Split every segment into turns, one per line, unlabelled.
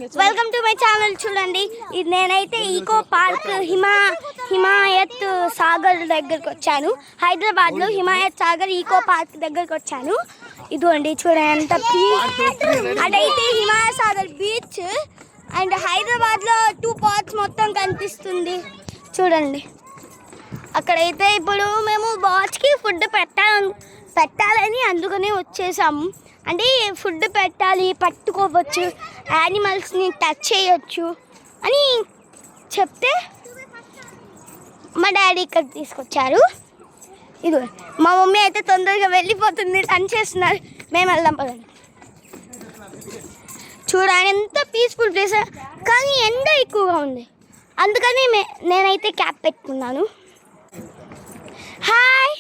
Welcome to my channel. చూడండి, నేనైతే eco park Himayat Sagar దగ్గరకు వచ్చాను. హైదరాబాద్లో హిమాయత్ సాగర్ ఈకో పార్క్ దగ్గరకు వచ్చాను. ఇదిగోండి చూడండి ఎంత అదైతే హిమాయత్ సాగర్ బీచ్ అండ్ హైదరాబాద్లో 2 పార్క్స్ మొత్తం కనిపిస్తుంది. చూడండి అక్కడైతే ఇప్పుడు మేము బాచ్కి ఫుడ్ పెట్టాలని అందుకనే వచ్చేసాము. అంటే ఫుడ్ పెట్టాలి, పట్టుకోవచ్చు, యానిమల్స్ని టచ్ చేయొచ్చు అని చెప్తే మా డాడీ ఇక్కడ తీసుకొచ్చారు. ఇది మా మమ్మీ అయితే తొందరగా వెళ్ళిపోతుంది, రన్ చేస్తున్నారు. మేము వెళ్దాం పదండి. చూడండి ఎంత పీస్ఫుల్ ప్లేస్, కానీ ఎండ ఎక్కువగా ఉంది, అందుకని నేనైతే క్యాప్ పెట్టుకున్నాను. హాయ్,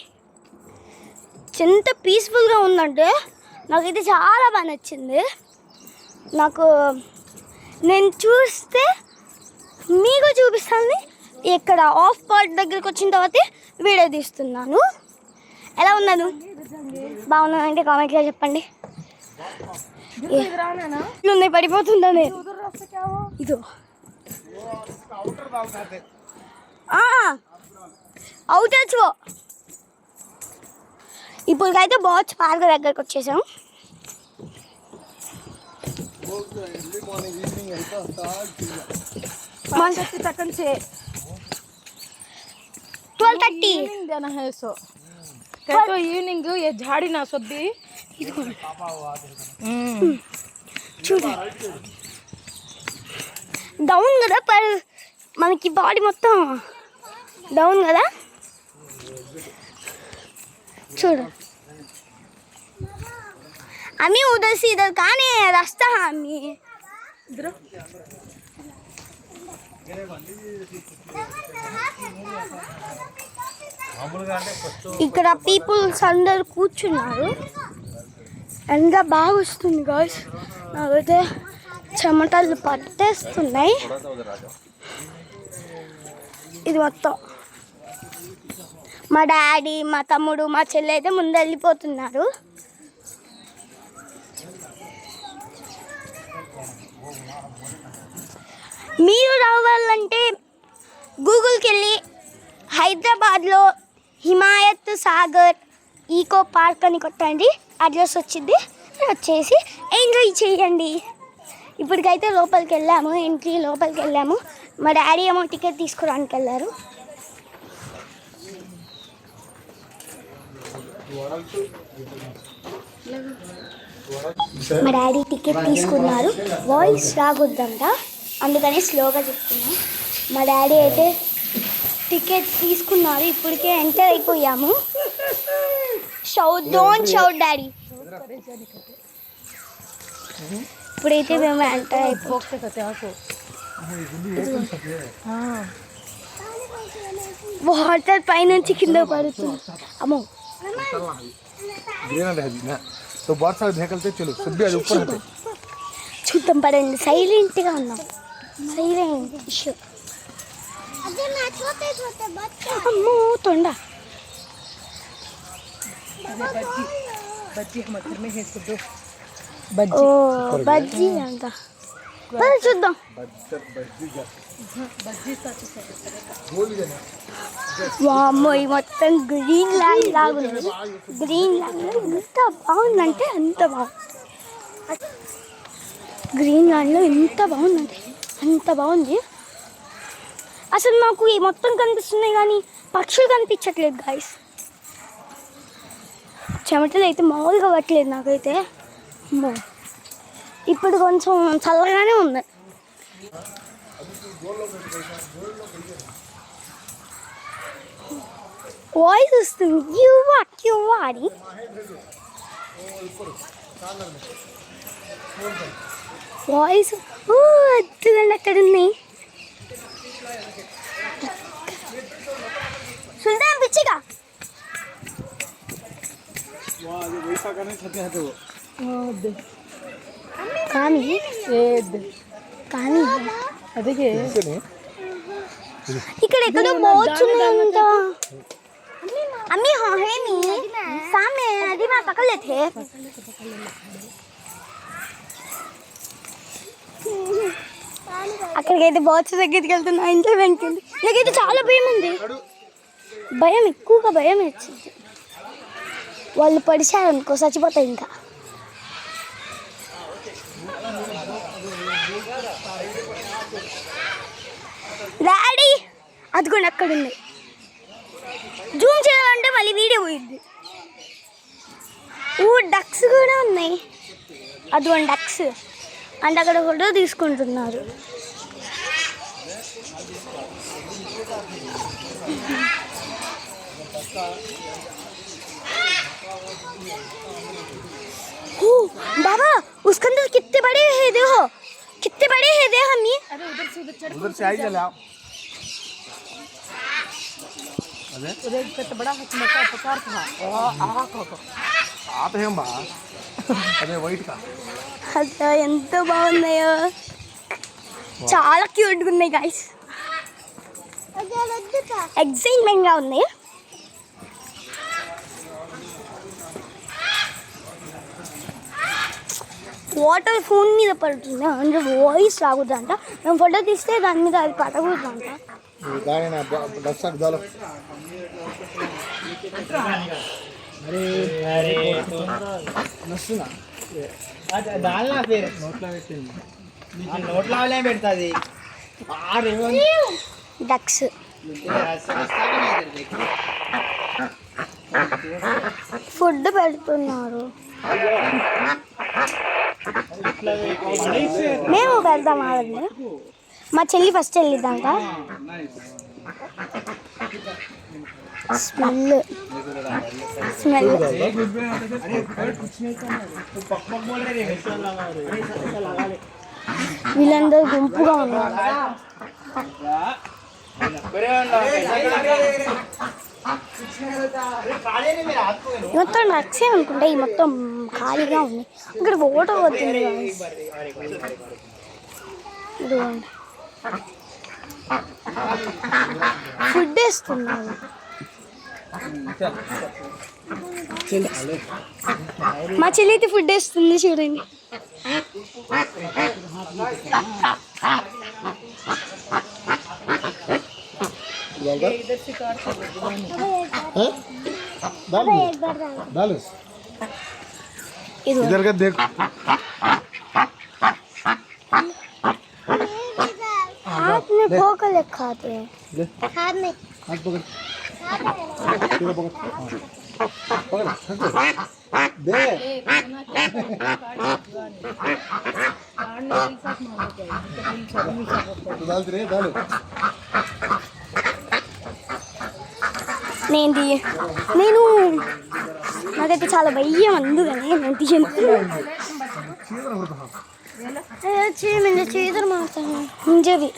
ఎంత పీస్ఫుల్గా ఉందంటే నాకైతే చాలా బాగా నచ్చింది. నేను చూస్తే మీకు చూపిస్తాను. ఇక్కడ ఆఫ్ పార్ట్ దగ్గరికి వచ్చిన తర్వాత వీడియో తీస్తున్నాను. ఎలా ఉన్నాను? బాగున్నానంటే కామెంట్లో చెప్పండి. ఉన్నాయి పడిపోతుందని ఇదో అవుట్. ఇప్పుడుకైతే బాచ్ పార్క్ దగ్గరకు వచ్చేసాం.
तक से
12:30
देना है सो कहते ఈవినింగ్ ये झाड़ी ना सोद्दी
చూడండి డౌన్ కదా, మనకి బాడీ మొత్తం డౌన్ కదా. చూడు हमें उधर से इधर कहाँ है रास्ता. हमें इधर ఇక్కడ పీపుల్స్ అందరు కూర్చున్నారు. ఎండ బాగా వస్తుంది గాయ్స్, నాకైతే చెమటలు పట్టేస్తున్నాయి. ఇది మొత్తం మా డాడీ, మా తమ్ముడు, మా చెల్లి అయితే ముందు వెళ్ళిపోతున్నారు. మీరు రావాలంటే గూగుల్కి వెళ్ళి హైదరాబాద్లో హిమాయత్ సాగర్ ఈకో పార్క్ అని కొట్టండి, అడ్రస్ వచ్చింది. వచ్చేసి ఎంజాయ్ చేయండి. ఇప్పటికైతే లోపలికి వెళ్ళాము, ఎంట్రీ లోపలికి వెళ్ళాము. మా డాడీ ఏమో టికెట్ తీసుకోవడానికి వెళ్ళారు. మా డాడీ టికెట్ తీసుకున్నారు. వాయిస్ రాగొద్దంట, అందుకని స్లోగా చెప్తున్నా. మా డాడీ అయితే టికెట్ తీసుకున్నారు. ఇప్పటికే ఎంటర్ అయిపోయాము. Shout, don't shout daddy. ఇప్పుడైతే మేము ఎంటర్ అయిపోయాము. వాటర్ పైనుంచి కింద పడుతుంది. అమ్మో
तो बहुत सारे निकलते चलो सब भी ऊपर है.
చూద్దాం పడండి. సైలెంట్గా ఉన్నాం, సైలెంట్. అమ్మో తొండ బజ్జీ అంట. చూద్దాం. వామ్మో ఈ మొత్తం గ్రీన్ ల్యాండ్ లాగుంది. గ్రీన్ ల్యాండ్ ఎంత బాగుందంటే అంత బాగుంది. గ్రీన్ ల్యాండ్లో ఎంత బాగుందంటే అంత బాగుంది. అసలు నాకు ఈ మొత్తం కనిపిస్తున్నాయి కానీ పక్షులు కనిపించట్లేదు గాయస్. చెమటలు అయితే మామూలుగా పట్టలేదు నాకైతే. ఇప్పుడు కొంచెం చల్లగానే ఉంది. వాయిస్ వస్తుంది. క్యూవాడి వాయిస్ అద్దులండి అక్కడ ఉన్నాయి. సుల్తాన్ పిచ్చిగా కానీ
ಅದಕ್ಕೆ
ఇక్కడ ఎక్కడో పోవచ్చుందంట. अम्मी हाँ है मी सामने नदी में पकड़ लेते. ఇక్కడికైతే బాక్స్ దగ్గరికి వెళ్తున్నా ఎంజాయ్మెంట్ ఉంది. నాకైతే చాలా భయం ఉంది, భయం ఎక్కువగా భయం వేసింది. వాళ్ళు పడిశారనుకో చచ్చిపోతాయి ఇంకా. డాడీ అదిగోండి అక్కడ ఉన్నాయి. జూమ్ చేయాలంటే మళ్ళీ వీడియో పోయింది. డక్స్ కూడా ఉన్నాయి. అదిగోండి డక్స్ అంటే అక్కడ ఫోటో తీసుకుంటున్నారు. बाबा उसके अंदर कितने बड़े हैं, देखो कितने बड़े हैं, देख हमी
उधर से आई चले आप आते हैं बा अरे వైట్ కా
అదే ఎంత బాగున్నాయో, చాలా క్యూట్గా ఉన్నాయి గైస్. ఎక్సైట్మెంట్గా ఉన్నాయి. వాటర్ ఫోన్ మీద పడుతుంది అంటే వాయిస్ రాకూడదంట. మేము ఫోటో తీస్తే దాని మీద అది పడకూడదంట. డక్స్ ఫుడ్ పెడుతున్నారు. మేము పెడతాం ఆవిడని. మా చెల్లి ఫస్ట్ వెళ్ళిద్దాంట. స్మెల్ స్మెల్ వీళ్ళందరూ గుంపుగా ఉన్నారు. మొత్తం నచ్చే అనుకుంటా. ఈ మొత్తం ఖాళీగా ఉంది. ఇక్కడ ఓటర్ వస్తుంది. ఇదిగోండి ఫుడ్ వేస్తున్నారు. మా చెల్లి అయితే ఫుడ్ వేస్తుంది చూడండి.
इधर का देख
हाथ में फोक खाते हैं. हाथ में
हाथ पकड़ पकड़ दे डाल दे डाल.
నేను నాకైతే చాలా భయం అందుకని నేను తీయను. చీదర మాట్లాడు ఇంజవి